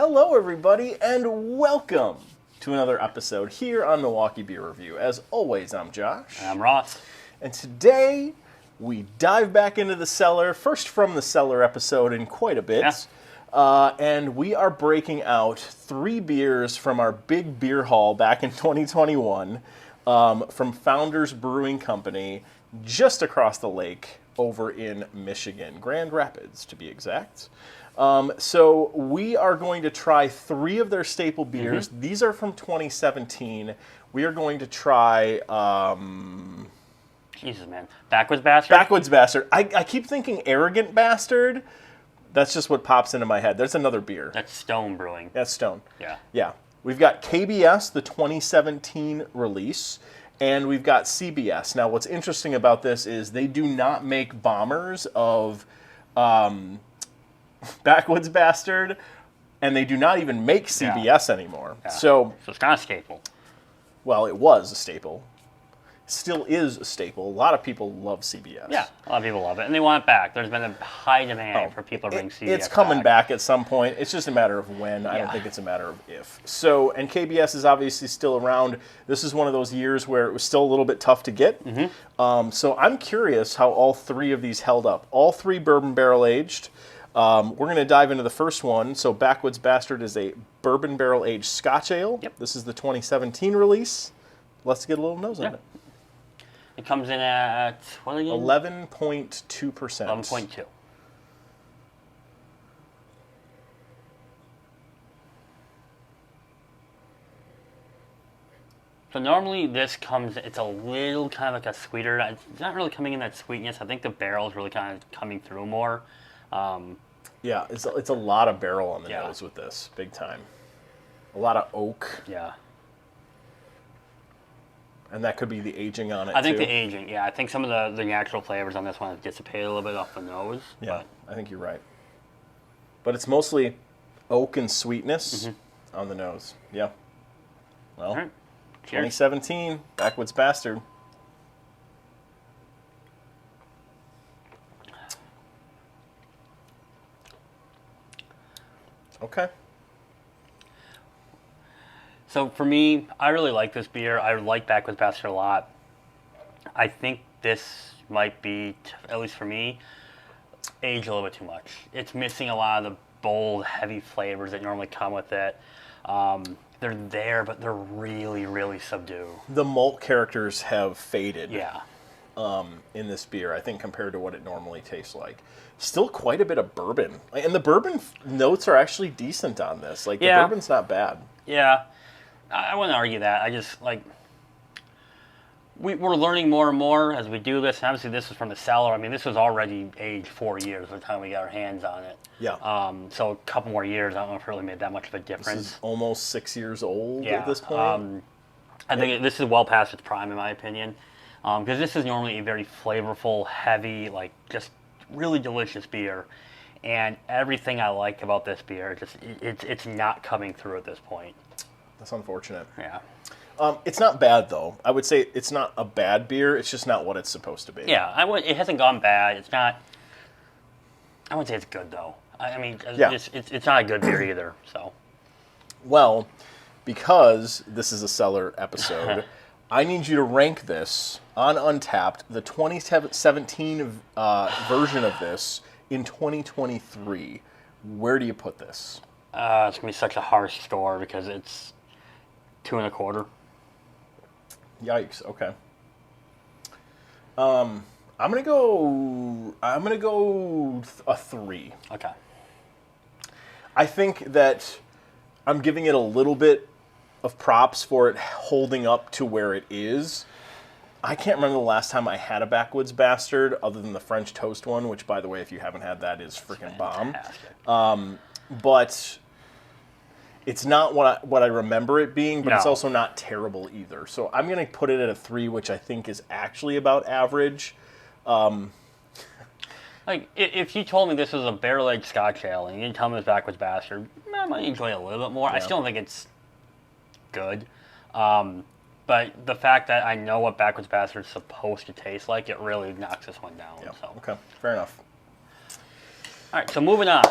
Hello, everybody, and welcome to another episode here on Milwaukee Beer Review. As always, I'm Josh. I'm Ross. And today, we dive back into the cellar, first from the cellar episode in quite a bit. Yeah. And we are breaking out 3 beers from our big beer haul back in 2021 from Founders Brewing Company, just across the lake over in Michigan, Grand Rapids to be exact. So we are going to try 3 of their staple beers. Mm-hmm. These are from 2017. We are going to try... Jesus, man. Backwoods Bastard? Backwoods Bastard. I keep thinking Arrogant Bastard. That's just what pops into my head. There's another beer. That's Stone Brewing. That's Stone. Yeah. Yeah. We've got KBS, the 2017 release, and we've got CBS. Now, what's interesting about this is they do not make bombers of... Backwoods Bastard, and they do not even make CBS anymore. Yeah. So it's not a staple. Well, it was a staple. Still is a staple. A lot of people love CBS. Yeah, a lot of people love it, and they want it back. There's been a high demand for people to bring CBS It's coming back at some point. It's just a matter of when. I don't think it's a matter of if. So, and KBS is obviously still around. This is one of those years where it was still a little bit tough to get. Mm-hmm. So I'm curious how all 3 of these held up. All 3 bourbon barrel aged. We're going to dive into the first one. So Backwoods Bastard is a bourbon barrel-aged Scotch ale. Yep. This is the 2017 release. Let's get a little nose on it. It comes in at, what again? 11.2%. 11.2. So normally this comes, it's a little kind of like a sweeter. It's not really coming in that sweetness. I think the barrel is really kind of coming through more. Yeah, it's a lot of barrel on the nose with this, big time. A lot of oak. Yeah. And that could be the aging on it, I think the aging, I think some of the natural flavors on this one have dissipated a little bit off the nose. Yeah, I think you're right. But it's mostly oak and sweetness on the nose. Yeah. Well, all right. 2017, Backwoods Bastard. Okay. So for me, I really like this beer. I like Backwoods Bastard a lot. I think this might be, at least for me, aged a little bit too much. It's missing a lot of the bold, heavy flavors that normally come with it. They're there, but they're really, really subdued. The malt characters have faded. Yeah. In this beer, I think, compared to what it normally tastes like. Still quite a bit of bourbon. And the bourbon notes are actually decent on this. Like, the bourbon's not bad. Yeah. I wouldn't argue that. I just, like, we're learning more and more as we do this. And obviously, this is from the cellar. I mean, this was already aged 4 years by the time we got our hands on it. Yeah. So a couple more years, I don't know if it really made that much of a difference. This is almost 6 years old at this point. I think this is well past its prime, in my opinion. Because this is normally a very flavorful, heavy, like, just really delicious beer. And everything I like about this beer, it's not coming through at this point. That's unfortunate. Yeah. It's not bad, though. I would say it's not a bad beer. It's just not what it's supposed to be. Yeah, it hasn't gone bad. It's not... I wouldn't say it's good, though. I mean, it's not a good beer either, so... Well, because this is a cellar episode... I need you to rank this on Untappd, the 2017 version of this in 2023. Where do you put this? It's going to be such a harsh score because it's 2.25. Yikes, okay. I'm gonna go a 3. Okay. I think that I'm giving it a little bit of props for it holding up to where it is. I can't remember the last time I had a Backwoods Bastard other than the French toast one, which, by the way, if you haven't had that, is freaking bomb. But it's not what I remember it being, but it's also not terrible either. So I'm going to put it at a 3, which I think is actually about average. Like, if you told me this was a barrel-aged Scotch ale and you didn't tell me it was Backwoods Bastard, I might enjoy it a little bit more. I still don't think it's good. But the fact that I know what Backwoods Bastard is supposed to taste like, it really knocks this one down. Yeah. So. Okay, fair enough. All right, so moving on,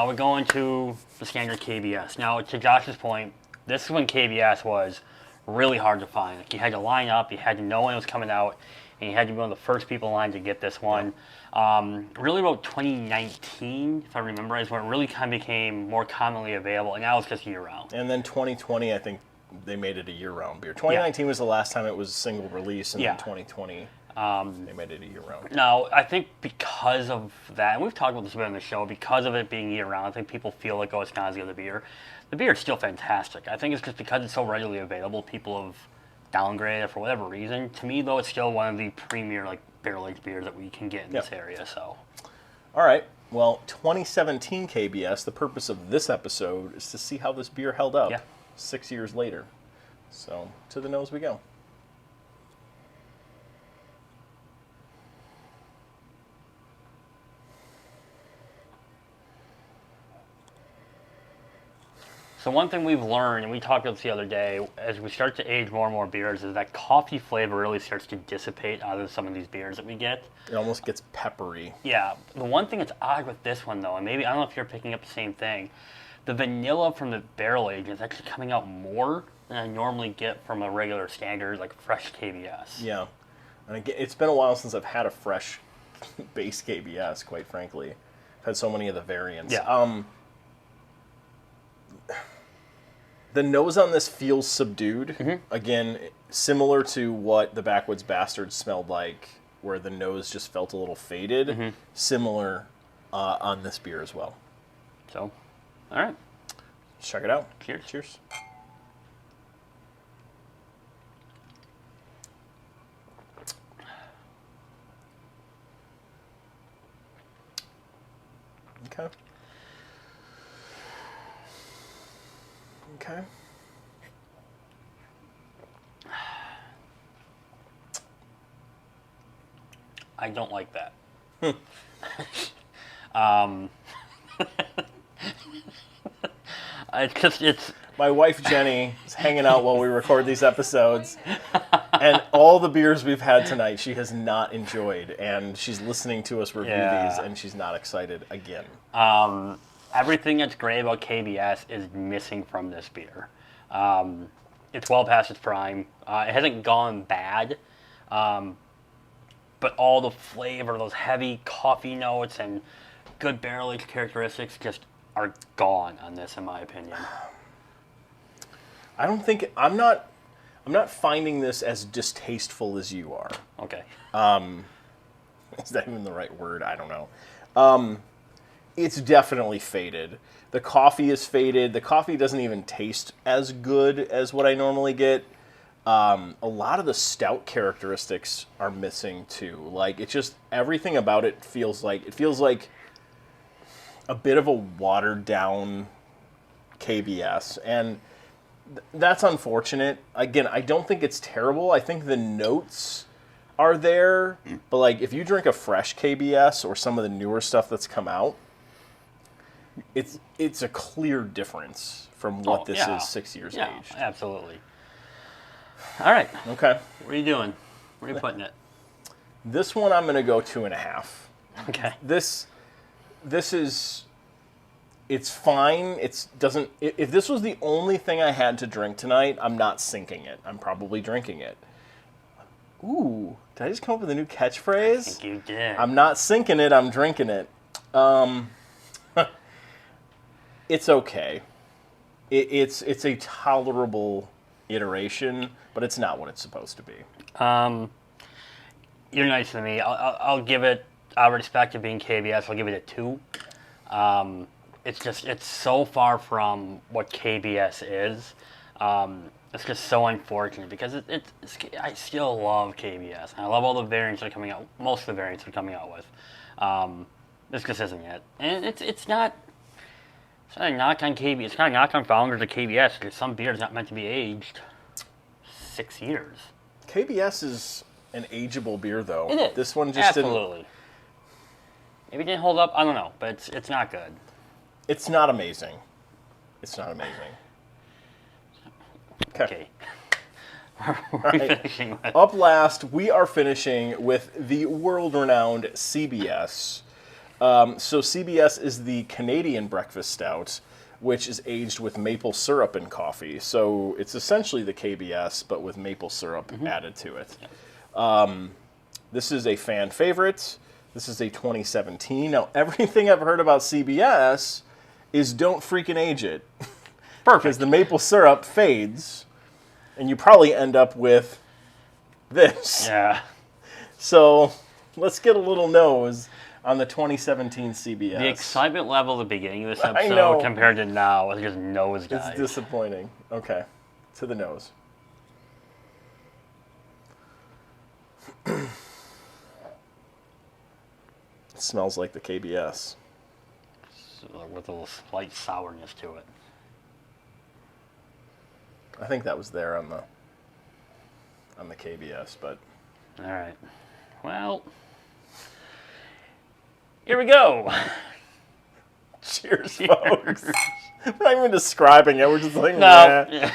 we're going to the standard KBS. Now, to Josh's point, this is when KBS was really hard to find. Like, you had to line up, you had to know when it was coming out, and you had to be one of the first people in line to get this one. Really about 2019, if I remember right, is when it really kind of became more commonly available, and now it's just year-round. And then 2020, I think they made it a year-round beer. 2019 was the last time it was single release, and then 2020 they made it a year-round. Now, I think because of that, and we've talked about this a bit on the show, because of it being year-round, I think people feel like, oh, it's not as good as the beer. The beer is still fantastic. I think it's just because it's so readily available, people have downgraded it for whatever reason. To me, though, it's still one of the premier like barrel-aged beers that we can get in this area. So, all right. Well, 2017 KBS, the purpose of this episode is to see how this beer held up 6 years later. So, to the nose we go. So one thing we've learned, and we talked about this the other day, as we start to age more and more beers, is that coffee flavor really starts to dissipate out of some of these beers that we get. It almost gets peppery. Yeah. The one thing that's odd with this one, though, and maybe, I don't know if you're picking up the same thing, the vanilla from the barrel age is actually coming out more than I normally get from a regular standard, like fresh KBS. Yeah. And again, it's been a while since I've had a fresh base KBS, quite frankly. I've had so many of the variants. Yeah. The nose on this feels subdued. Again, similar to what the Backwoods Bastard smelled like, where the nose just felt a little faded. Similar on this beer as well. So, all right. Let's check it out. Cheers. Cheers. Okay. Okay. I don't like that. It's my wife Jenny is hanging out while we record these episodes, and all the beers we've had tonight she has not enjoyed, and she's listening to us review these, and she's not excited again. Everything that's great about KBS is missing from this beer. It's well past its prime. It hasn't gone bad, but all the flavor, those heavy coffee notes and good barrel aged characteristics just are gone on this, in my opinion. I'm not finding this as distasteful as you are. Okay. Is that even the right word? I don't know. It's definitely faded. The coffee is faded. The coffee doesn't even taste as good as what I normally get. A lot of the stout characteristics are missing too. Like, it's just, everything about it feels like a bit of a watered down KBS, and that's unfortunate. Again, I don't think it's terrible. I think the notes are there, but like, if you drink a fresh KBS or some of the newer stuff that's come out, it's a clear difference from what this is 6 years aged. Absolutely. All right. Okay. What are you doing? Where are you putting it? This one I'm going to go 2.5. Okay. This is, it's fine. If this was the only thing I had to drink tonight, I'm not sinking it. I'm probably drinking it. Ooh, did I just come up with a new catchphrase? I think you did. I'm not sinking it, I'm drinking it. It's okay. It's a tolerable iteration, but it's not what it's supposed to be. You're nice to me. I'll give it, out of respect to being KBS, I'll give it a 2. It's so far from what KBS is. It's just so unfortunate because I still love KBS. And I love all the variants that are coming out, most of the variants they're coming out with. This just isn't it. And it's not a knock on KBS. It's not a knock on founders of KBS because some beer is not meant to be aged 6 years. KBS is an ageable beer, though. It is. This one just Absolutely. Maybe it didn't hold up. I don't know, but it's not good. It's not amazing. It's not amazing. Okay. Finishing with? Up last, we are finishing with the world-renowned CBS. So CBS is the Canadian breakfast stout, which is aged with maple syrup and coffee. So it's essentially the KBS, but with maple syrup added to it. This is a fan favorite. This is a 2017. Now, everything I've heard about CBS is don't freaking age it. Perfect. Because the maple syrup fades, and you probably end up with this. Yeah. So let's get a little nose on the 2017 CBS. The excitement level at the beginning of this I know. episode compared to now is just nosedive. It's disappointing. Okay, to the nose. It smells like the KBS. With a little slight sourness to it. I think that was there on the KBS, but All right. Well, here we go. cheers, folks. We're not even describing it. We're just like, No. nah. Yeah.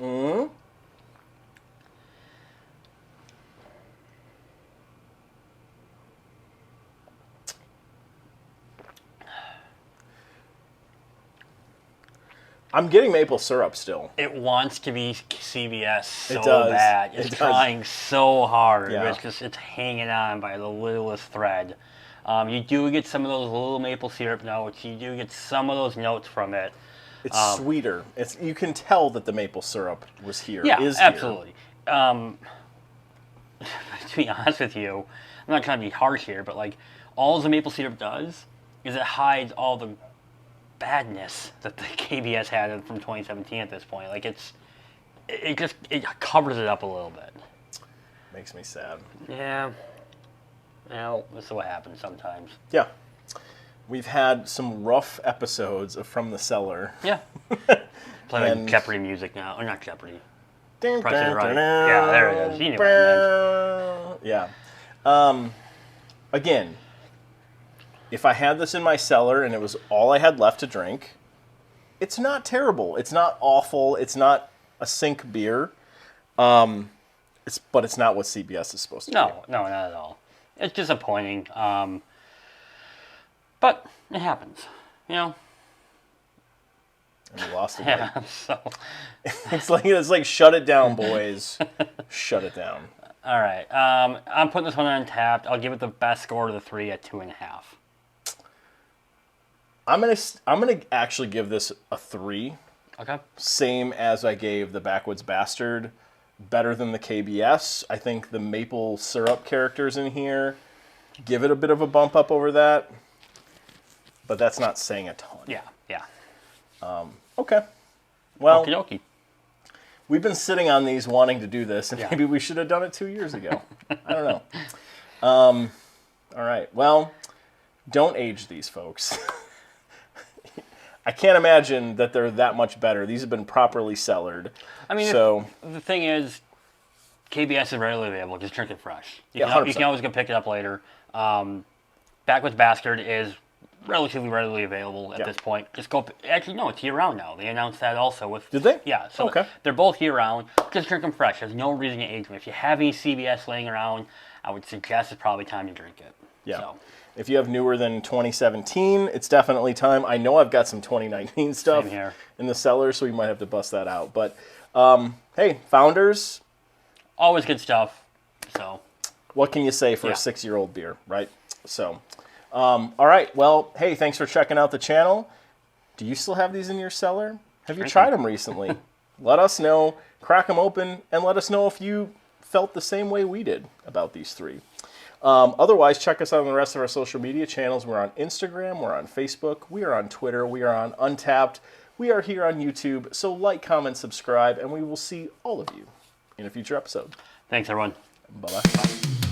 Mm. I'm getting maple syrup still. It wants to be CBS so It does. bad. It It's does. trying so hard. Yeah. It's hanging on by the littlest thread. You do get some of those little maple syrup notes. You do get some of those notes from it. It's sweeter. You can tell that the maple syrup was here. Yeah, is absolutely. To be honest with you, I'm not trying to be harsh here, but like all the maple syrup does is it hides all the badness that the KBS had from 2017 at this point. Like it covers it up a little bit. Here. Makes me sad. Yeah. Well, this is what happens sometimes. Yeah. We've had some rough episodes of From the Cellar. Yeah. Playing And- Jeopardy music now. Or not Jeopardy. Dun, Price is dun, Right. dun, Yeah, there it is. You knew what I Yeah. Again, if I had this in my cellar and it was all I had left to drink, it's not terrible. It's not awful. It's not a sink beer. But it's not what CBS is supposed to be. No, not at all. It's disappointing. But it happens. You know? And we lost it. Yeah, so. It's like shut it down, boys. Shut it down. All right. I'm putting this one on Untappd. I'll give it the best score to the 3 at 2.5. I'm gonna actually give this a 3. Okay. Same as I gave the Backwoods Bastard. Better than the KBS. I think the maple syrup characters in here give it a bit of a bump up over that. But that's not saying a ton. Yeah, yeah. Okay. Well, Okie dokie. we've been sitting on these wanting to do this, and Yeah. maybe we should have done it 2 years ago. I don't know. All right. Well, don't age these, folks. I can't imagine that they're that much better. These have been properly cellared. I mean, so the thing is, KBS is readily available. Just drink it fresh. You Yeah, can 100%. always go pick it up later. Backwoods Bastard is relatively readily available at Yeah. this point. Just go. Actually, no, it's year round now. They announced that also with. Did they? Yeah. So Okay. they're both year round. Just drink them fresh. There's no reason to age them. If you have any CBS laying around, I would suggest it's probably time to drink it. yeah. So, If you have newer than 2017, it's definitely time. I know I've got some 2019 stuff Same here. in the cellar, so we might have to bust that out. But hey, founders, always good stuff. So. what can you say for Yeah. a 6-year-old beer, right? So, all right. Well, hey, thanks for checking out the channel. Do you still have these in your cellar? Have you tried them recently? Let us know. Crack them open and let us know if you felt the same way we did about these 3. Otherwise, check us out on the rest of our social media channels. We're on Instagram, we're on Facebook, we are on Twitter, we are on Untappd, we are here on YouTube. So like, comment, subscribe, and we will see all of you in a future episode. Thanks, everyone. Bye-bye.